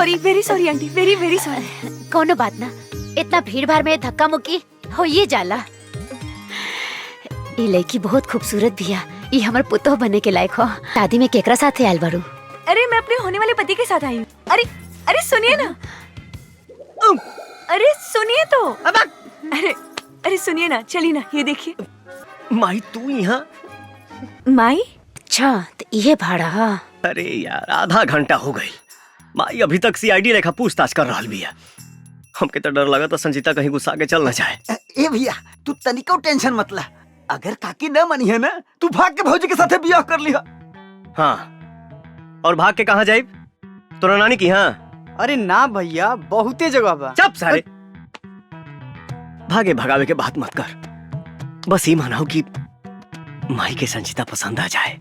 Sorry aunty, very very sorry. कोनो बात ना, इतना भीड़ भाड़ में धक्का मुक्की हो ये जाला। ये लड़की बहुत खूबसूरत भी है, ये हमार पुतोह बने के लायक हो। शादी में केकरा साथे आयल बारू? अरे मैं अपने होने वाले पति के साथ आई हूँ। अरे अरे सुनिए ना, अरे सुनिए तो। अरे अरे सुनिए ना, चलिए ना, ये देखिए। माई तू यहाँ? माई? अच्छा तो ये भाड़ा हा? अरे यार आधा घंटा हो गई, माई अभी तक सीआईडी लेखा पूछताछ कर रहा भी है। हमके तो डर लगा तो संजीता कहीं गुस्सा के चल न जाए। ए भैया तू तनिको टेंशन मत ला, अगर काकी न मनी है ना तू भाग के भौजी के साथे बियाह कर लिहा। हाँ और भाग के कहाँ जाए? तोरा नानी की? हाँ। अरे ना भैया, बहुते जगह बा। चुप सारे, भागे भगावे के बात मत कर, बस ये मानाओ कि माई के संजीता पसंद आ जाए।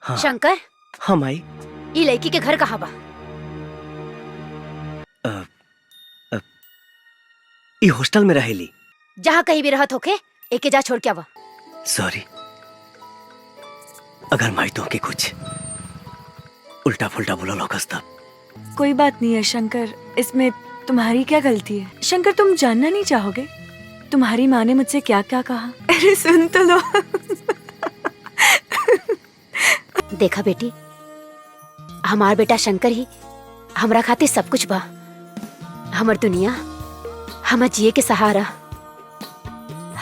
हाँ। शंकर, हाँ माई। ये लड़की के घर कहाँ बा? ये हॉस्टल में रहेली। जहाँ कहीं भी रहत होके एके जा छोड़ के आवा। सॉरी, अगर माई तो के कुछ उल्टा फुल्टा बोला लोकस तब। कोई बात नहीं है शंकर, इसमें तुम्हारी क्या गलती है? शंकर तुम जानना नहीं चाहोगे तुम्हारी माँ ने मुझसे क्या क्या कहा? अरे सुन तो लो। देखा बेटी, हमार बेटा शंकर ही हमरा खातिर सब कुछ बा। हमर दुनिया, हमर जिए के सहारा।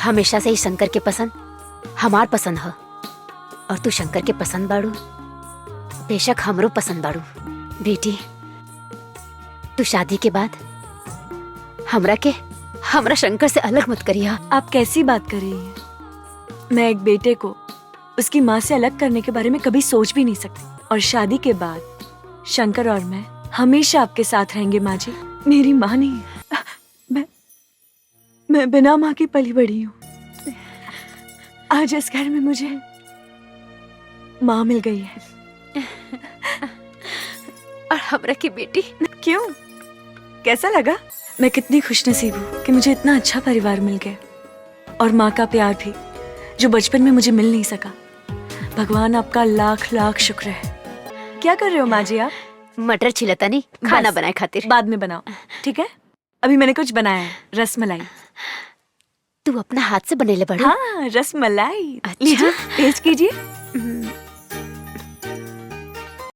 हमेशा से ही शंकर के पसंद हमार पसंद है, और तू शंकर के पसंद बाड़ू, बेशक हमरो पसंद बाड़ू। बेटी तू शादी के बाद हमरा शंकर से अलग मत करिया। आप कैसी बात कर रही हैं? मैं एक बेटे को उसकी माँ से अलग करने के बारे में कभी सोच भी नहीं सकती, और शादी के बाद शंकर और मैं हमेशा आपके साथ रहेंगे। माँ जी मेरी माँ नहीं है, मैं बिना माँ की पली बड़ी हूँ। आज इस घर में मुझे माँ मिल गई है। और हमरा की बेटी। क्यों, कैसा लगा? मैं कितनी खुशनसीब हूँ कि मुझे इतना अच्छा परिवार मिल गया, और माँ का प्यार भी जो बचपन में मुझे मिल नहीं सका। भगवान आपका लाख लाख शुक्र है। क्या कर रहे हो माँ जी आप? मटर छिलता नहीं, खाना बनाए खातिर। बाद में बनाओ, ठीक है? अभी मैंने कुछ बनाया है, रसमलाई। तू अपना हाथ से बनेले बड़ा? हाँ रसमलाई। अच्छा। लीजिए टेस्ट कीजिए।